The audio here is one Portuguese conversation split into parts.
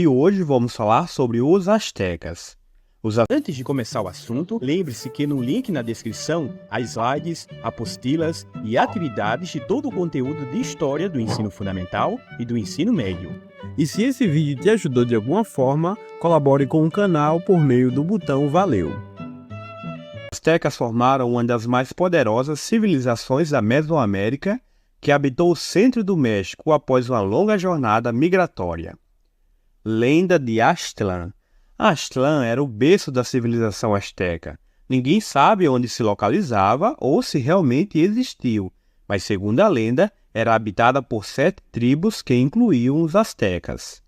E hoje vamos falar sobre os astecas. Antes de começar o assunto, lembre-se que no link na descrição há slides, apostilas e atividades de todo o conteúdo de história do ensino fundamental e do ensino médio. E se esse vídeo te ajudou de alguma forma, colabore com o canal por meio do botão Valeu. Os astecas formaram uma das mais poderosas civilizações da Mesoamérica, que habitou o centro do México após uma longa jornada migratória. Lenda de Aztlán. Aztlán era o berço da civilização asteca. Ninguém sabe onde se localizava ou se realmente existiu, mas segundo a lenda, era habitada por 7 tribos que incluíam os astecas.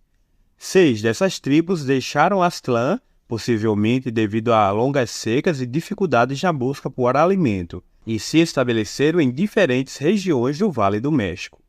6 dessas tribos deixaram Aztlán, possivelmente devido a longas secas e dificuldades na busca por alimento, e se estabeleceram em diferentes regiões do Vale do México.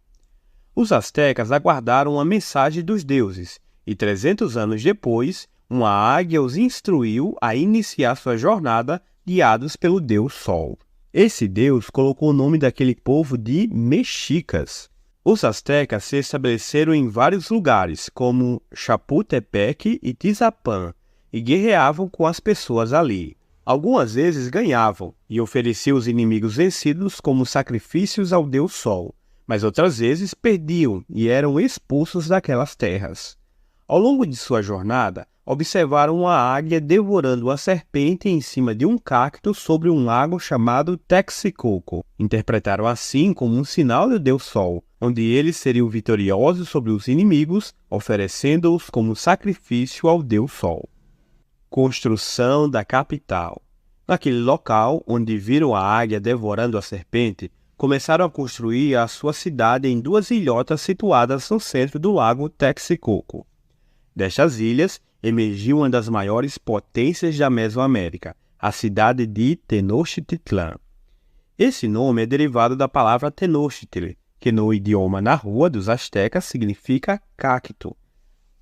Os astecas aguardaram uma mensagem dos deuses, e 300 anos depois, uma águia os instruiu a iniciar sua jornada guiados pelo deus Sol. Esse deus colocou o nome daquele povo de mexicas. Os astecas se estabeleceram em vários lugares, como Chapultepec e Tizapán, e guerreavam com as pessoas ali. Algumas vezes ganhavam e ofereciam os inimigos vencidos como sacrifícios ao deus Sol, mas outras vezes perdiam e eram expulsos daquelas terras. Ao longo de sua jornada, observaram uma águia devorando uma serpente em cima de um cacto sobre um lago chamado Texcoco. Interpretaram assim como um sinal do deus Sol, onde eles seriam vitoriosos sobre os inimigos, oferecendo-os como sacrifício ao deus Sol. Construção da capital. Naquele local, onde viram a águia devorando a serpente, começaram a construir a sua cidade em 2 ilhotas situadas no centro do lago Texcoco. Destas ilhas, emergiu uma das maiores potências da Mesoamérica, a cidade de Tenochtitlán. Esse nome é derivado da palavra Tenochtitl, que no idioma narrua dos astecas significa cacto.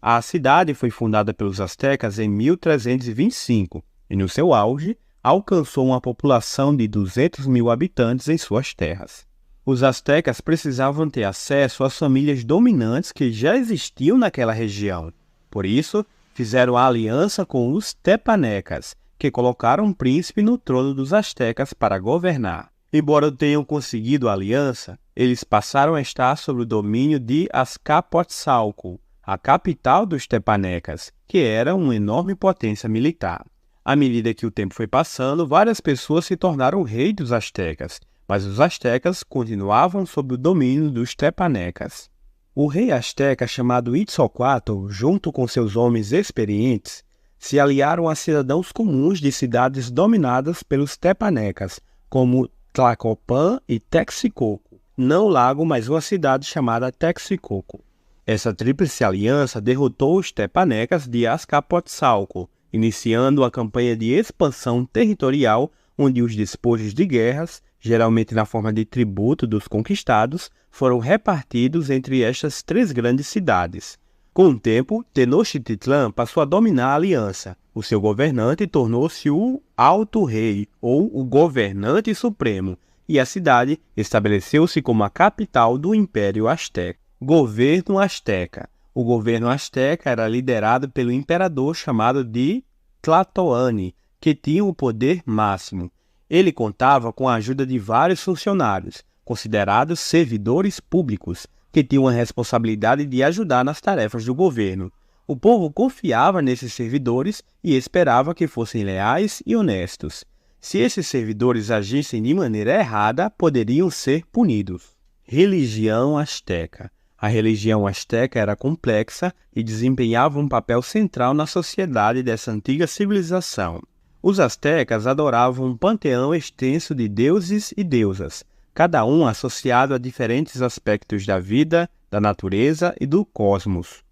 A cidade foi fundada pelos astecas em 1325 e, no seu auge, alcançou uma população de 200 mil habitantes em suas terras. Os astecas precisavam ter acesso às famílias dominantes que já existiam naquela região. Por isso, fizeram a aliança com os tepanecas, que colocaram um príncipe no trono dos astecas para governar. Embora tenham conseguido a aliança, eles passaram a estar sob o domínio de Azcapotzalco, a capital dos tepanecas, que era uma enorme potência militar. À medida que o tempo foi passando, várias pessoas se tornaram reis dos astecas, mas os astecas continuavam sob o domínio dos tepanecas. O rei asteca chamado Itzcoatl, junto com seus homens experientes, se aliaram a cidadãos comuns de cidades dominadas pelos tepanecas, como Tlacopan e Texcoco, não o lago, mas uma cidade chamada Texcoco. Essa tríplice aliança derrotou os tepanecas de Azcapotzalco, iniciando uma campanha de expansão territorial onde os despojos de guerras, geralmente na forma de tributo dos conquistados, foram repartidos entre estas 3 grandes cidades. Com o tempo, Tenochtitlán passou a dominar a aliança. O seu governante tornou-se o Alto Rei, ou o Governante Supremo, e a cidade estabeleceu-se como a capital do Império Azteca. Governo Azteca. O governo azteca era liderado pelo imperador chamado de Tlatoani, que tinha o poder máximo. Ele contava com a ajuda de vários funcionários, considerados servidores públicos, que tinham a responsabilidade de ajudar nas tarefas do governo. O povo confiava nesses servidores e esperava que fossem leais e honestos. Se esses servidores agissem de maneira errada, poderiam ser punidos. Religião asteca. A religião asteca era complexa e desempenhava um papel central na sociedade dessa antiga civilização. Os astecas adoravam um panteão extenso de deuses e deusas, cada um associado a diferentes aspectos da vida, da natureza e do cosmos.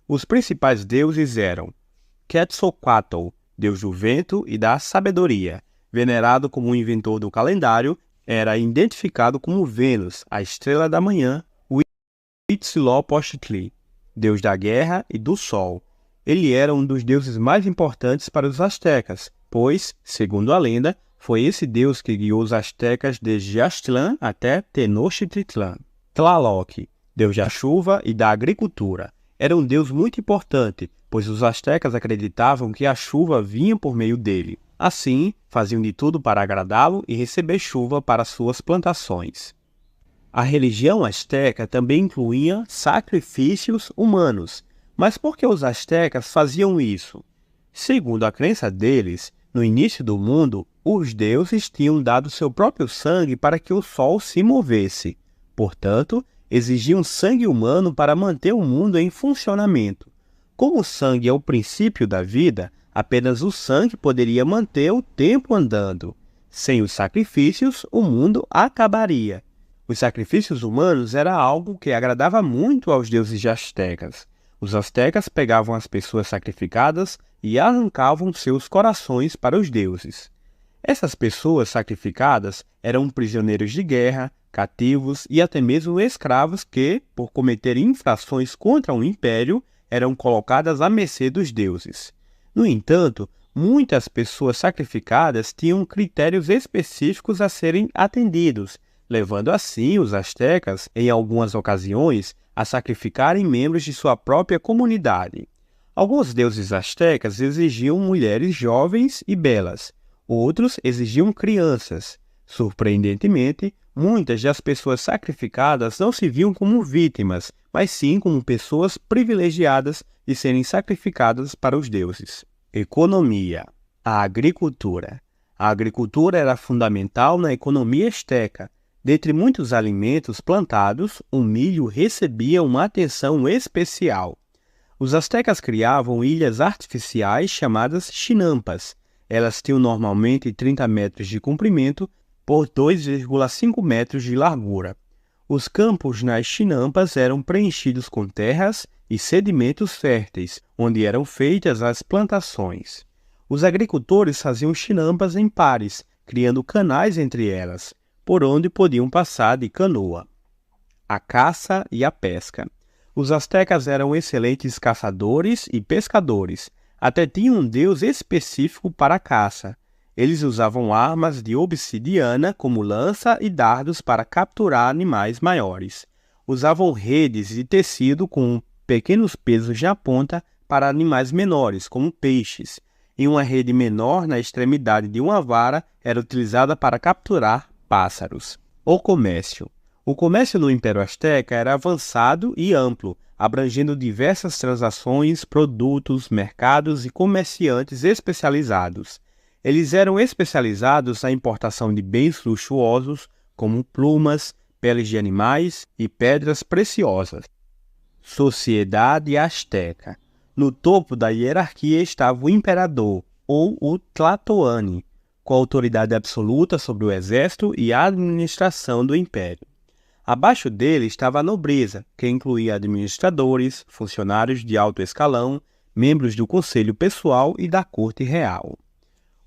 Os principais deuses eram Quetzalcoatl, deus do vento e da sabedoria, venerado como o inventor do calendário, era identificado como Vênus, a estrela da manhã, Huitzilopochtli, deus da guerra e do sol. Ele era um dos deuses mais importantes para os astecas, pois, segundo a lenda, foi esse deus que guiou os astecas desde Aztlán até Tenochtitlán. Tlaloc, deus da chuva e da agricultura. era um deus muito importante, pois os astecas acreditavam que a chuva vinha por meio dele. Assim, faziam de tudo para agradá-lo e receber chuva para suas plantações. A religião asteca também incluía sacrifícios humanos. Mas por que os astecas faziam isso? Segundo a crença deles, no início do mundo, os deuses tinham dado seu próprio sangue para que o sol se movesse. Portanto, exigiam sangue humano para manter o mundo em funcionamento. Como o sangue é o princípio da vida, apenas o sangue poderia manter o tempo andando. Sem os sacrifícios, o mundo acabaria. Os sacrifícios humanos era algo que agradava muito aos deuses astecas. Os astecas pegavam as pessoas sacrificadas e arrancavam seus corações para os deuses. Essas pessoas sacrificadas eram prisioneiros de guerra, cativos e até mesmo escravos que, por cometerem infrações contra o império, eram colocadas à mercê dos deuses. No entanto, muitas pessoas sacrificadas tinham critérios específicos a serem atendidos, levando assim os astecas, em algumas ocasiões, a sacrificarem membros de sua própria comunidade. Alguns deuses astecas exigiam mulheres jovens e belas, outros exigiam crianças. Surpreendentemente, muitas das pessoas sacrificadas não se viam como vítimas, mas sim como pessoas privilegiadas de serem sacrificadas para os deuses. Economia. A agricultura. A agricultura era fundamental na economia asteca. Dentre muitos alimentos plantados, o milho recebia uma atenção especial. Os astecas criavam ilhas artificiais chamadas chinampas. Elas tinham normalmente 30 metros de comprimento por 2,5 metros de largura. Os campos nas chinampas eram preenchidos com terras e sedimentos férteis, onde eram feitas as plantações. Os agricultores faziam chinampas em pares, criando canais entre elas, por onde podiam passar de canoa. A caça e a pesca. Os astecas eram excelentes caçadores e pescadores, até tinham um deus específico para a caça. Eles usavam armas de obsidiana como lança e dardos para capturar animais maiores. Usavam redes de tecido com pequenos pesos na ponta para animais menores, como peixes, e uma rede menor na extremidade de uma vara era utilizada para capturar pássaros. O comércio. O comércio no Império Asteca era avançado e amplo, abrangendo diversas transações, produtos, mercados e comerciantes especializados. Eles eram especializados na importação de bens luxuosos, como plumas, peles de animais e pedras preciosas. Sociedade Asteca. No topo da hierarquia estava o imperador, ou o Tlatoani, com autoridade absoluta sobre o exército e a administração do império. Abaixo dele estava a nobreza, que incluía administradores, funcionários de alto escalão, membros do conselho pessoal e da corte real.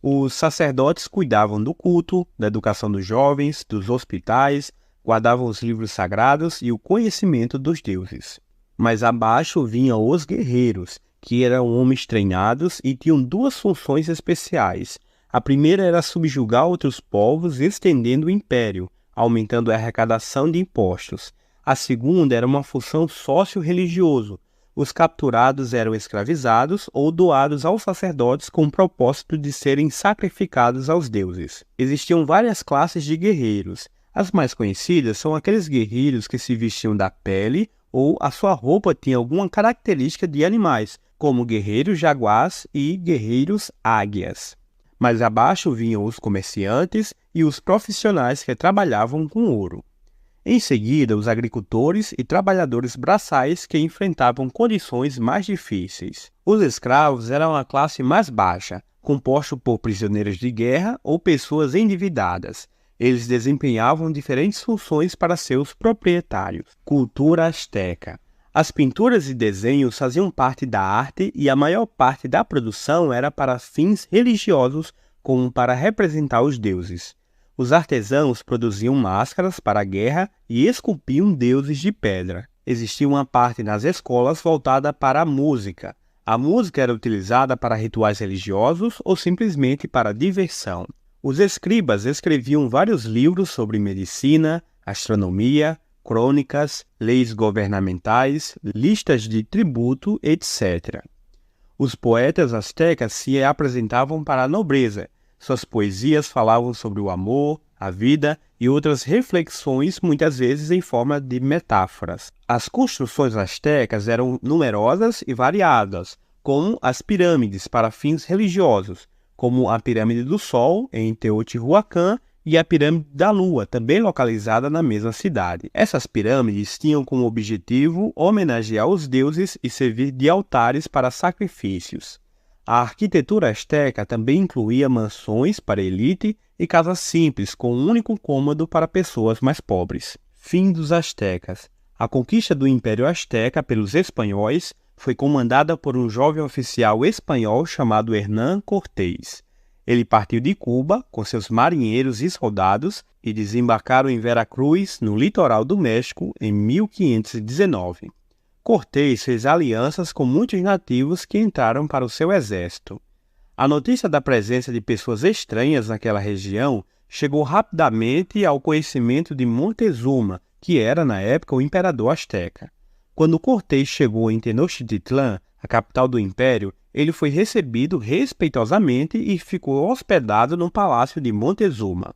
Os sacerdotes cuidavam do culto, da educação dos jovens, dos hospitais, guardavam os livros sagrados e o conhecimento dos deuses. Mas abaixo vinham os guerreiros, que eram homens treinados e tinham duas funções especiais. A primeira era subjugar outros povos, estendendo o império, aumentando a arrecadação de impostos. A segunda era uma função sócio-religioso. Os capturados eram escravizados ou doados aos sacerdotes com o propósito de serem sacrificados aos deuses. Existiam várias classes de guerreiros. As mais conhecidas são aqueles guerreiros que se vestiam da pele ou a sua roupa tinha alguma característica de animais, como guerreiros jaguars e guerreiros águias. Mais abaixo vinham os comerciantes e os profissionais que trabalhavam com ouro. Em seguida, os agricultores e trabalhadores braçais que enfrentavam condições mais difíceis. Os escravos eram a classe mais baixa, composta por prisioneiros de guerra ou pessoas endividadas. Eles desempenhavam diferentes funções para seus proprietários. Cultura asteca. As pinturas e desenhos faziam parte da arte e a maior parte da produção era para fins religiosos, como para representar os deuses. Os artesãos produziam máscaras para a guerra e esculpiam deuses de pedra. Existia uma parte nas escolas voltada para a música. A música era utilizada para rituais religiosos ou simplesmente para diversão. Os escribas escreviam vários livros sobre medicina, astronomia, crônicas, leis governamentais, listas de tributo, etc. Os poetas astecas se apresentavam para a nobreza. Suas poesias falavam sobre o amor, a vida e outras reflexões, muitas vezes em forma de metáforas. As construções astecas eram numerosas e variadas, como as pirâmides para fins religiosos, como a Pirâmide do Sol, em Teotihuacan, e a Pirâmide da Lua, também localizada na mesma cidade. Essas pirâmides tinham como objetivo homenagear os deuses e servir de altares para sacrifícios. A arquitetura asteca também incluía mansões para elite e casas simples, com um único cômodo para pessoas mais pobres. Fim dos astecas. A conquista do Império Azteca pelos espanhóis foi comandada por um jovem oficial espanhol chamado Hernán Cortés. Ele partiu de Cuba com seus marinheiros e soldados e desembarcaram em Veracruz, no litoral do México, em 1519. Cortés fez alianças com muitos nativos que entraram para o seu exército. A notícia da presença de pessoas estranhas naquela região chegou rapidamente ao conhecimento de Montezuma, que era, na época, o imperador asteca. Quando Cortés chegou em Tenochtitlán, a capital do império, ele foi recebido respeitosamente e ficou hospedado no palácio de Montezuma.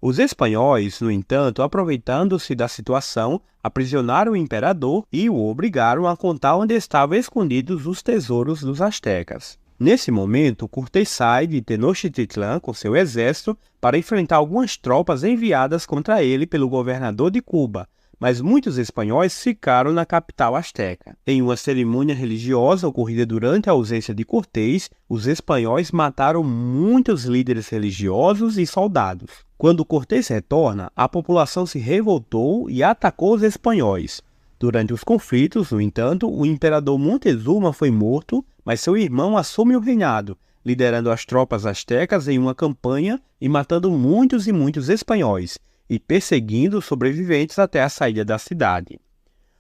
Os espanhóis, no entanto, aproveitando-se da situação, aprisionaram o imperador e o obrigaram a contar onde estavam escondidos os tesouros dos astecas. Nesse momento, Cortés sai de Tenochtitlán com seu exército para enfrentar algumas tropas enviadas contra ele pelo governador de Cuba, mas muitos espanhóis ficaram na capital asteca. Em uma cerimônia religiosa ocorrida durante a ausência de Cortés, os espanhóis mataram muitos líderes religiosos e soldados. Quando Cortés retorna, a população se revoltou e atacou os espanhóis. Durante os conflitos, no entanto, o imperador Montezuma foi morto, mas seu irmão assume o reinado, liderando as tropas astecas em uma campanha e matando muitos e muitos espanhóis, e perseguindo os sobreviventes até a saída da cidade.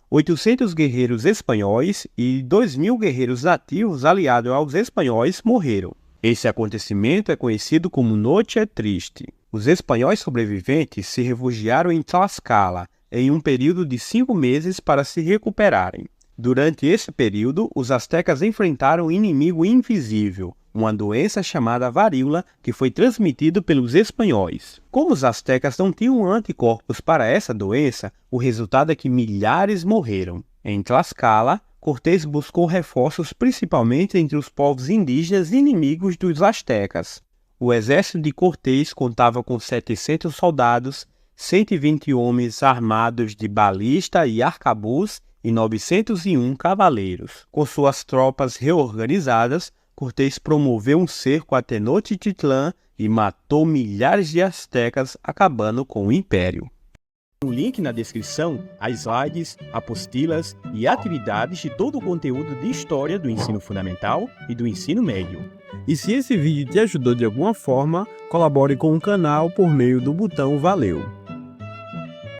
800 guerreiros espanhóis e 2.000 guerreiros nativos aliados aos espanhóis morreram. Esse acontecimento é conhecido como Noche Triste. Os espanhóis sobreviventes se refugiaram em Tlaxcala em um período de 5 meses para se recuperarem. Durante esse período, os astecas enfrentaram um inimigo invisível, uma doença chamada varíola, que foi transmitida pelos espanhóis. Como os astecas não tinham anticorpos para essa doença, o resultado é que milhares morreram. Em Tlaxcala, Cortés buscou reforços principalmente entre os povos indígenas inimigos dos astecas. O exército de Cortés contava com 700 soldados, 120 homens armados de balista e arcabuz e 901 cavaleiros. Com suas tropas reorganizadas, Cortés promoveu um cerco a Tenochtitlán e matou milhares de astecas, acabando com o império. Um link na descrição a slides, apostilas e atividades de todo o conteúdo de história do ensino fundamental e do ensino médio. E se esse vídeo te ajudou de alguma forma, colabore com o canal por meio do botão Valeu!